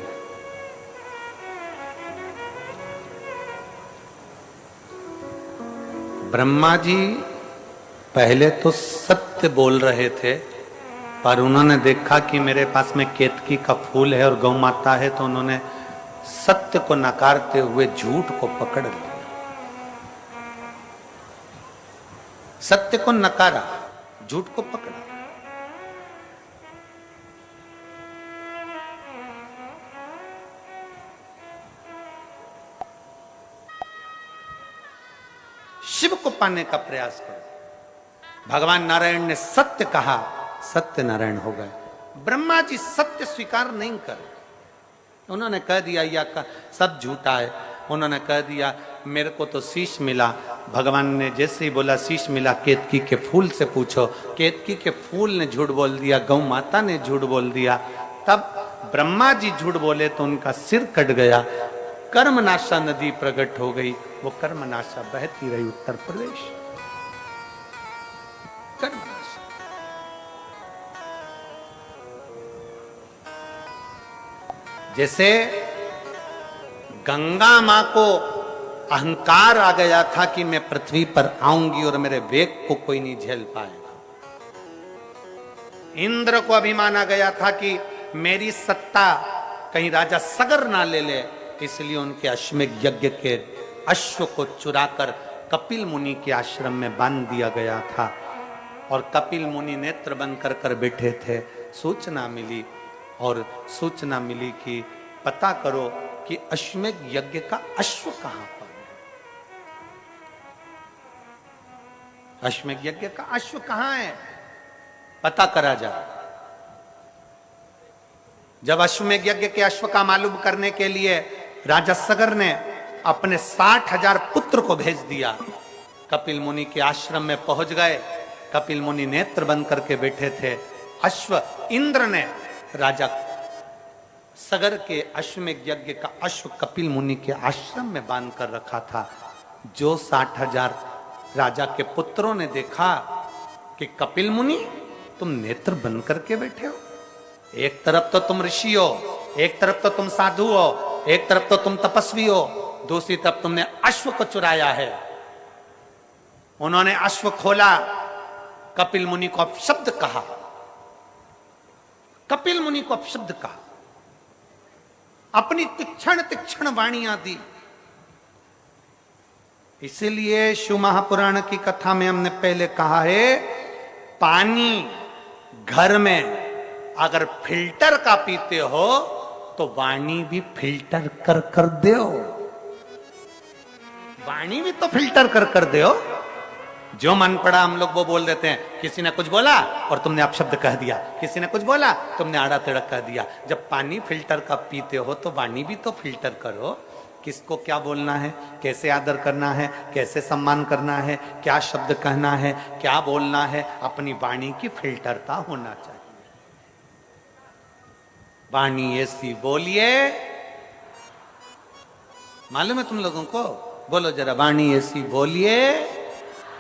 ब्रह्मा जी पहले तो सत्य बोल रहे थे, पर उन्होंने देखा कि मेरे पास में केतकी का फूल है और गौ माता है, तो उन्होंने सत्य को नकारते हुए झूठ को पकड़ लिया। सत्य को नकारा, झूठ को पकड़ा। शिव को पाने का प्रयास करो। भगवान नारायण ने सत्य कहा, सत्य नारायण हो गए। ब्रह्मा जी सत्य स्वीकार नहीं करे, उन्होंने कह दिया या का सब झूठा है। उन्होंने कह दिया मेरे को तो शीश मिला। भगवान ने जैसे ही बोला शीश मिला, केतकी के फूल से पूछो। केतकी के फूल ने झूठ बोल दिया, गौ माता ने झूठ बोल दिया। तब ब्रह्मा जी झूठ बोले तो उनका सिर कट गया। कर्मनाशा नदी प्रकट हो गई, वो कर्मनाशा बहती रही उत्तर प्रदेश। कर्मनाशा। जैसे गंगा मां को अहंकार आ गया था कि मैं पृथ्वी पर आऊंगी और मेरे वेग को कोई नहीं झेल पाएगा। इंद्र को अभिमान आ गया था कि मेरी सत्ता कहीं राजा सगर ना ले ले, इसलिए उनके अश्वमेध यज्ञ के अश्व को चुराकर कपिल मुनि के आश्रम में बांध दिया गया था। और कपिल मुनि नेत्र बंद कर कर बैठे थे। सूचना मिली, और सूचना मिली कि पता करो कि अश्वमेध यज्ञ का अश्व कहां पर है। अश्वमेध यज्ञ का अश्व कहां है, पता करा जाए। जब अश्वमेध यज्ञ के अश्व का मालूम करने के लिए राजा सगर ने अपने 60,000 पुत्र को भेज दिया। कपिल मुनि के आश्रम में पहुंच गए। कपिल मुनि नेत्र बंद करके बैठे थे। अश्व इंद्र ने राजा सगर के अश्वमेध यज्ञ का अश्व कपिल मुनि के आश्रम में बांध कर रखा था। जो 60,000 राजा के पुत्रों ने देखा कि कपिल मुनि तुम नेत्र बंद करके बैठे हो, एक तरफ तो तुम ऋषि हो, एक तरफ तो तुम साधु हो, एक तरफ तो तुम तपस्वी हो, दूसरी तरफ तुमने अश्व को चुराया है। उन्होंने अश्व खोला, कपिल मुनि को अपशब्द कहा। कपिल मुनि को अपशब्द कहा, अपनी तीक्ष्ण तीक्ष्ण वाणियां दी। इसीलिए शिव महापुराण की कथा में हमने पहले कहा है, पानी घर में अगर फिल्टर का पीते हो तो वाणी भी फिल्टर कर कर दो। वाणी भी तो फिल्टर कर कर दो। जो मन पड़ा हम लोग वो बोल देते हैं। किसी ने कुछ बोला और तुमने अपशब्द कह दिया, किसी ने कुछ बोला तुमने आड़ा टेढ़ा कह दिया। जब पानी फिल्टर का पीते हो तो वाणी भी तो फिल्टर करो। किसको क्या बोलना है, कैसे आदर करना है, कैसे सम्मान करना है, क्या शब्द कहना है, क्या बोलना है, अपनी वाणी की फिल्टरता होना चाहिए। वाणी ऐसी बोलिए, मालूम है तुम लोगों को? बोलो जरा, वाणी ऐसी बोलिए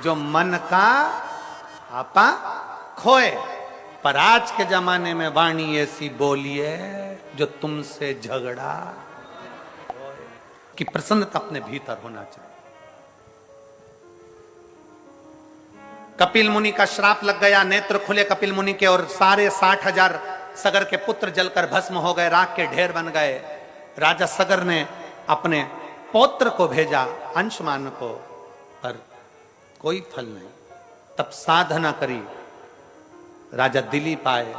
जो मन का आपा खोए। पर आज के जमाने में वाणी ऐसी बोलिए जो तुमसे झगड़ा की प्रसन्नता अपने भीतर होना चाहिए। कपिल मुनि का श्राप लग गया, नेत्र खुले कपिल मुनि के और सारे 60,000 सगर के पुत्र जलकर भस्म हो गए, राख के ढेर बन गए। राजा सगर ने अपने पौत्र को भेजा, अंशुमान को, पर कोई फल नहीं। तब साधना करी, राजा दिलीप आए,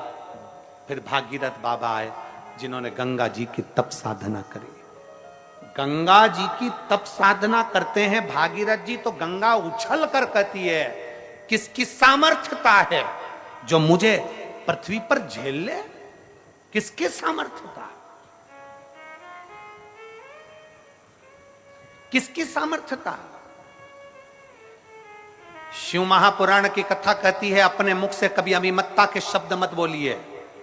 फिर भागीरथ बाबा आए, जिन्होंने गंगा जी की तप साधना करी। गंगा जी की तप साधना करते हैं भागीरथ जी, तो गंगा उछल कर कहती है किसकी सामर्थ्यता है जो मुझे पृथ्वी पर झेल ले? किसके सामर्थ्यता, किसकी सामर्थ्यता? शिव महापुराण की कथा कहती है अपने मुख से कभी अभिमत्ता के शब्द मत बोलिए,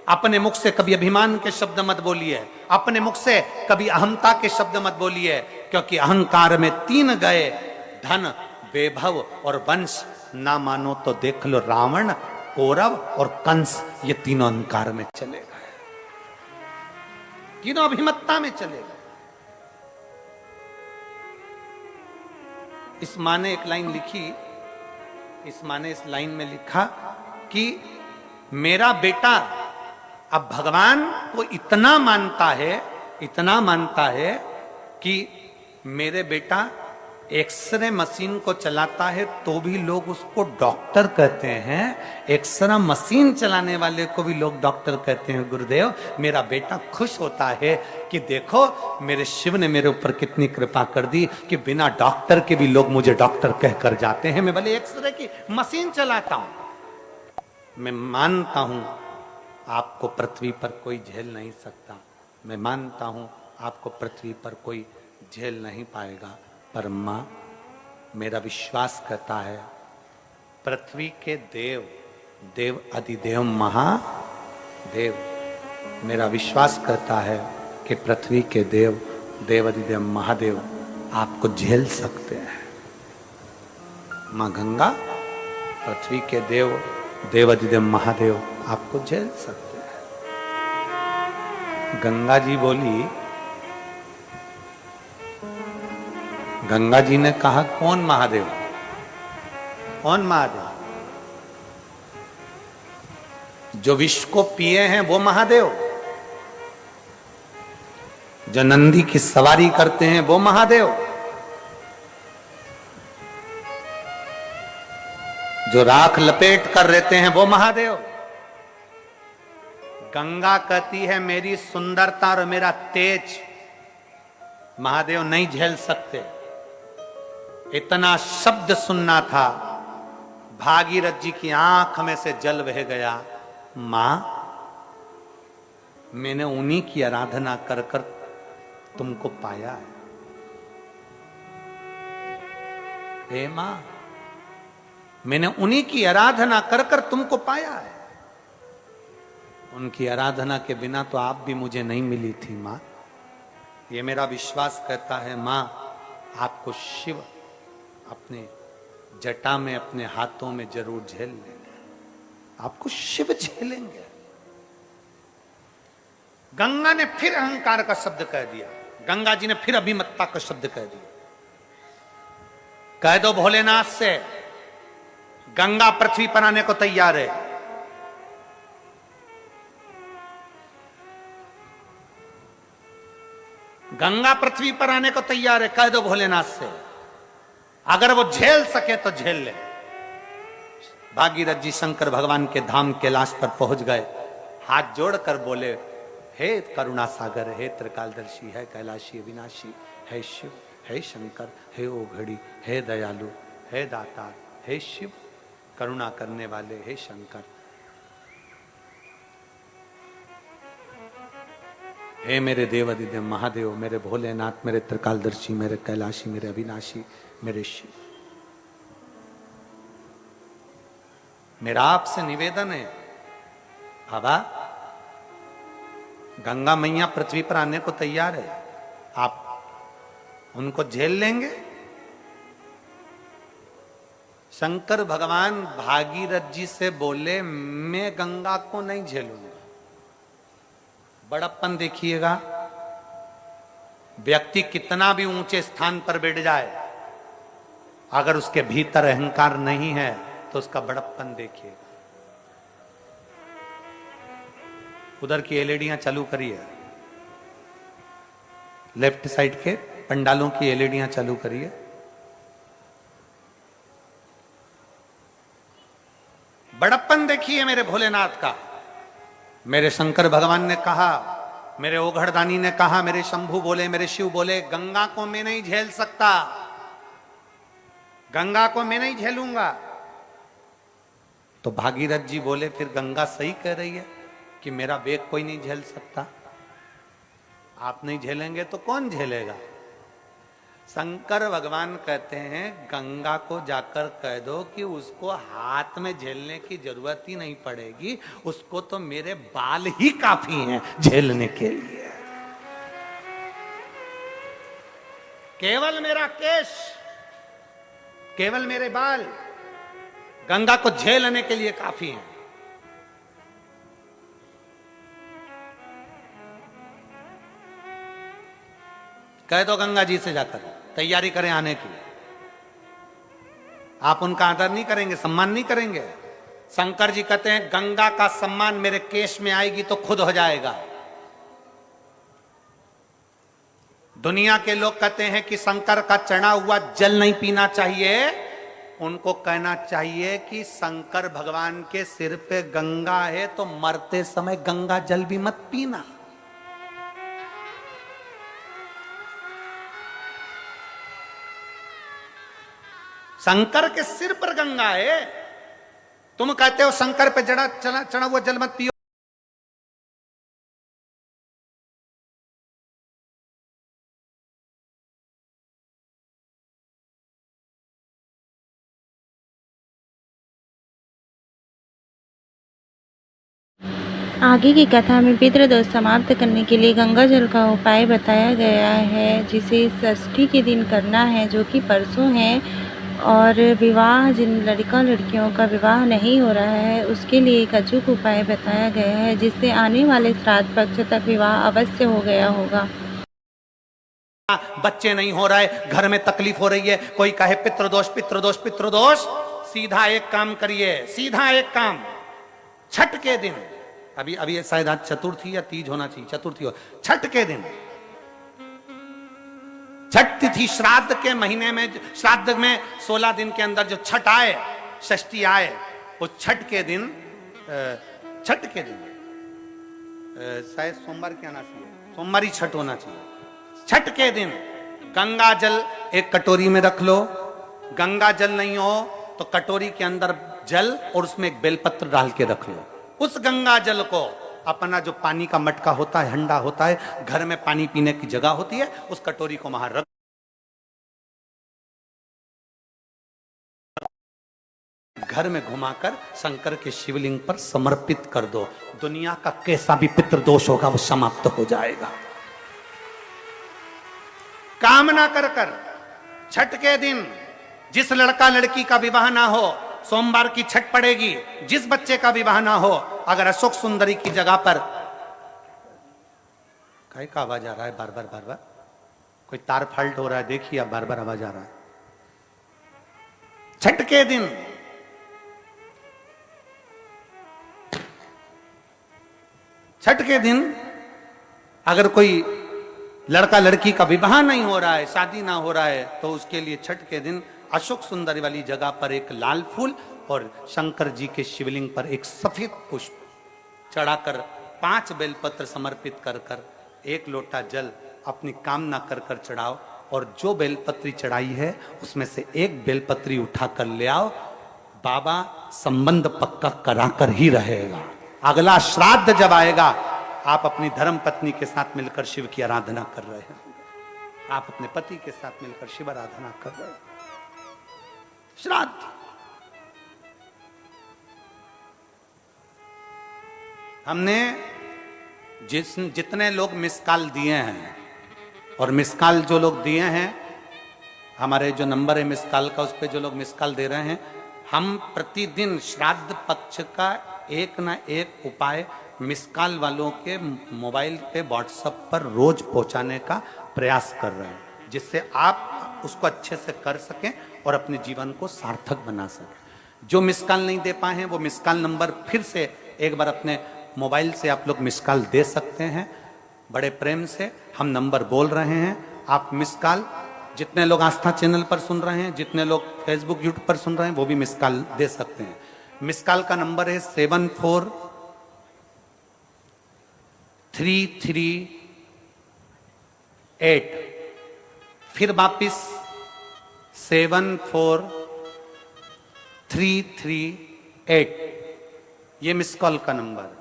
अपने मुख से कभी अभिमान के शब्द मत बोलिए, अपने मुख से कभी अहंता के शब्द मत बोलिए, क्योंकि अहंकार में 3 गए, धन, वैभव और वंश। ना मानो तो देख लो, रावण, कौरव और कंस, ये तीनों अहंकार में चले गए, तीनों अभिमत्ता में चले गए। इस माँ ने एक लाइन लिखी, इस माने इस लाइन में लिखा कि मेरा बेटा अब भगवान को इतना मानता है कि मेरे बेटा एक्सरे मशीन को चलाता है तो भी लोग उसको डॉक्टर कहते हैं, एक्सरे मशीन चलाने वाले को भी लोग डॉक्टर कहते हैं। गुरुदेव, मेरा बेटा खुश होता है कि देखो मेरे शिव ने मेरे ऊपर कितनी कृपा कर दी कि बिना डॉक्टर के भी लोग मुझे डॉक्टर कहकर जाते हैं। मैं भले एक्सरे की मशीन चलाता हूं। मैं मानता हूं आपको पृथ्वी पर कोई झेल नहीं सकता, मैं मानता हूं आपको पृथ्वी पर कोई झेल नहीं पाएगा, पर मां मेरा विश्वास करता है पृथ्वी के देव, देव अधिदेव महादेव, मेरा विश्वास करता है कि पृथ्वी के देव, देव अधिदेव महादेव आपको झेल सकते हैं। मां गंगा, पृथ्वी के देव, देव अधिदेव महादेव आपको झेल सकते हैं। गंगा जी बोली, गंगा जी ने कहा कौन महादेव, कौन महादेव? जो विष को पिए हैं वो महादेव, जो नंदी की सवारी करते हैं वो महादेव, जो राख लपेट कर रहते हैं वो महादेव। गंगा कहती है मेरी सुंदरता और मेरा तेज महादेव नहीं झेल सकते। इतना शब्द सुनना था, भागीरथ जी की आंख में से जल बह गया। मां, मैंने उन्हीं की आराधना कर कर तुमको पाया है। हे मां, मैंने उन्हीं की आराधना कर कर तुमको पाया है। उनकी आराधना के बिना तो आप भी मुझे नहीं मिली थी मां। ये मेरा विश्वास कहता है मां, आपको शिव अपने जटा में, अपने हाथों में जरूर झेल लेंगे, आपको शिव झेलेंगे। गंगा ने फिर अहंकार का शब्द कह दिया, गंगा जी ने फिर अभिमत्ता का शब्द कह दिया। कह दो भोलेनाथ से गंगा पृथ्वी पर आने को तैयार है। गंगा पृथ्वी पर आने को तैयार है, कह दो भोलेनाथ से। अगर वो झेल सके तो झेल ले। भागीरथ जी शंकर भगवान के धाम कैलाश पर पहुंच गए, हाथ जोड़कर बोले, हे करुणा सागर, हे त्रिकालदर्शी, है कैलाशी अविनाशी, है शिव, है शंकर, हे ओघड़ी, हे दयालु, हे दातार, हे शिव, करुणा करने वाले, हे शंकर, हे मेरे देव अधिदेव महादेव, मेरे भोलेनाथ, मेरे त्रिकालदर्शी, मेरे कैलाशी, मेरे अविनाशी, मेरे शिव। मेरा आपसे निवेदन है बाबा, गंगा मैया पृथ्वी पर आने को तैयार है, आप उनको झेल लेंगे? शंकर भगवान भागीरथ जी से बोले, मैं गंगा को नहीं झेलूंगा। बड़प्पन देखिएगा, व्यक्ति कितना भी ऊंचे स्थान पर बैठ जाए, अगर उसके भीतर अहंकार नहीं है तो उसका बड़प्पन देखिएगा। उधर की एलईडियां चालू करिए, लेफ्ट साइड के पंडालों की एलईडियां चालू करिए। बड़प्पन देखिए मेरे भोलेनाथ का। मेरे शंकर भगवान ने कहा, मेरे ओघड़दानी ने कहा, मेरे शंभू बोले, मेरे शिव बोले, गंगा को मैं नहीं झेल सकता, गंगा को मैं नहीं झेलूंगा। तो भागीरथ जी बोले, फिर गंगा सही कह रही है कि मेरा वेग कोई नहीं झेल सकता। आप नहीं झेलेंगे तो कौन झेलेगा? शंकर भगवान कहते हैं, गंगा को जाकर कह दो कि उसको हाथ में झेलने की जरूरत ही नहीं पड़ेगी, उसको तो मेरे बाल ही काफी हैं झेलने के लिए। केवल मेरा केश, केवल मेरे बाल गंगा को झेलने के लिए काफी हैं। कह दो गंगा जी से जाकर तैयारी करें आने की। आप उनका आदर नहीं करेंगे, सम्मान नहीं करेंगे। शंकर जी कहते हैं गंगा का सम्मान मेरे केश में आएगी तो खुद हो जाएगा। दुनिया के लोग कहते हैं कि शंकर का चढ़ा हुआ जल नहीं पीना चाहिए, उनको कहना चाहिए कि शंकर भगवान के सिर पे गंगा है तो मरते समय गंगा जल भी मत पीना। शंकर के सिर पर गंगा है, तुम कहते हो शंकर पे चढ़ा हुआ जल मत पियो। आगे की कथा में पितृदोष समाप्त करने के लिए गंगा जल का उपाय बताया गया है, जिसे षष्ठी के दिन करना है, जो कि परसों है। और विवाह, जिन लड़का लड़कियों का विवाह नहीं हो रहा है, उसके लिए एक अचूक उपाय बताया गया है, जिससे आने वाले श्राद्ध पक्ष तक विवाह अवश्य हो गया होगा। बच्चे नहीं हो रहे, घर में तकलीफ हो रही है, कोई कहे पितृदोष पितृदोष पितृदोष, सीधा एक काम करिए, सीधा एक काम, छठ के दिन, अभी शायद आज चतुर्थी या तीज होना चाहिए, चतुर्थी हो, छठ के दिन, छठ तिथि श्राद्ध के महीने में, श्राद्ध में 16 दिन के अंदर जो छठ आए, षष्ठी आए, वो छठ के दिन शायद सोमवार क्या आना चाहिए, सोमवार ही छठ होना चाहिए। छठ के दिन गंगा जल एक कटोरी में रख लो, गंगा जल नहीं हो तो कटोरी के अंदर जल और उसमें एक बेलपत्र डाल के रख लो। उस गंगा जल को अपना जो पानी का मटका होता है, हंडा होता है, घर में पानी पीने की जगह होती है, उस कटोरी को वहां रख, घर में घुमाकर शंकर के शिवलिंग पर समर्पित कर दो। दुनिया का कैसा भी पितृदोष होगा वो समाप्त हो जाएगा। कामना कर कर छठ के दिन जिस लड़का लड़की का विवाह ना हो, सोमवार की छठ पड़ेगी, जिस बच्चे का विवाह ना हो, अगर अशोक सुंदरी की जगह पर, काय का आवाज आ रहा है बार बार, कोई तार फाल्ट हो रहा है, देखिए बार बार आवाज आ रहा है। छठ के दिन अगर कोई लड़का लड़की का विवाह नहीं हो रहा है, शादी ना हो रहा है, तो उसके लिए छठ के दिन अशोक सुंदरी वाली जगह पर एक लाल फूल और शंकर जी के शिवलिंग पर एक सफेद पुष्प चढ़ाकर 5 बेलपत्र समर्पित कर कर 1 लोटा जल अपनी कामना कर कर चढ़ाओ, और जो बेलपत्री चढ़ाई है उसमें से 1 बेलपत्री उठा कर ले आओ। बाबा संबंध पक्का कराकर ही रहेगा। अगला श्राद्ध जब आएगा, आप अपनी धर्म पत्नी के साथ मिलकर शिव की आराधना कर रहे हैं, आप अपने पति के साथ मिलकर शिव आराधना कर रहे हैं। श्राद्ध हमने जितने लोग मिस कॉल दिए हैं, और मिस कॉल जो लोग दिए हैं, हमारे जो नंबर है मिस कॉल का, उस पर जो लोग मिस कॉल दे रहे हैं, हम प्रतिदिन श्राद्ध पक्ष का एक ना एक उपाय मिस कॉल वालों के मोबाइल पे व्हाट्सएप पर रोज पहुंचाने का प्रयास कर रहे हैं, जिससे आप उसको अच्छे से कर सकें और अपने जीवन को सार्थक बना सकें। जो मिस कॉल नहीं दे पाए हैं वो मिस कॉल नंबर फिर से एक बार अपने मोबाइल से आप लोग मिस कॉल दे सकते हैं। बड़े प्रेम से हम नंबर बोल रहे हैं, आप मिस कॉल, जितने लोग आस्था चैनल पर सुन रहे हैं, जितने लोग फेसबुक यूट्यूब पर सुन रहे हैं, वो भी मिस कॉल दे सकते हैं। मिस कॉल का नंबर है 74338, फिर वापिस 74338, ये मिस कॉल का नंबर,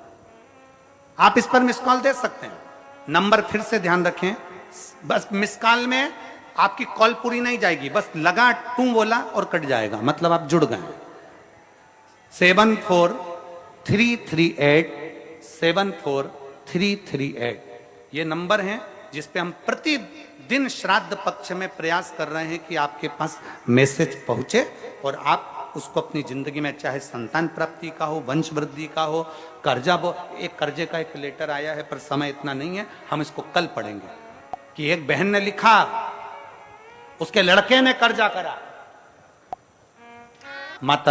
आप इस पर मिस कॉल दे सकते हैं। नंबर फिर से ध्यान रखें, बस मिस कॉल में आपकी कॉल पूरी नहीं जाएगी, बस लगा टू बोला और कट जाएगा, मतलब आप जुड़ गए। 74338 ये नंबर है जिस पे हम प्रतिदिन श्राद्ध पक्ष में प्रयास कर रहे हैं कि आपके पास मैसेज पहुंचे और आप उसको अपनी जिंदगी में, चाहे संतान प्राप्ति का हो, वंश वृद्धि का हो, कर्जा, वो एक कर्जे का एक लेटर आया है पर समय इतना नहीं है, हम इसको कल पढ़ेंगे, कि एक बहन ने लिखा उसके लड़के ने कर्जा करा, माता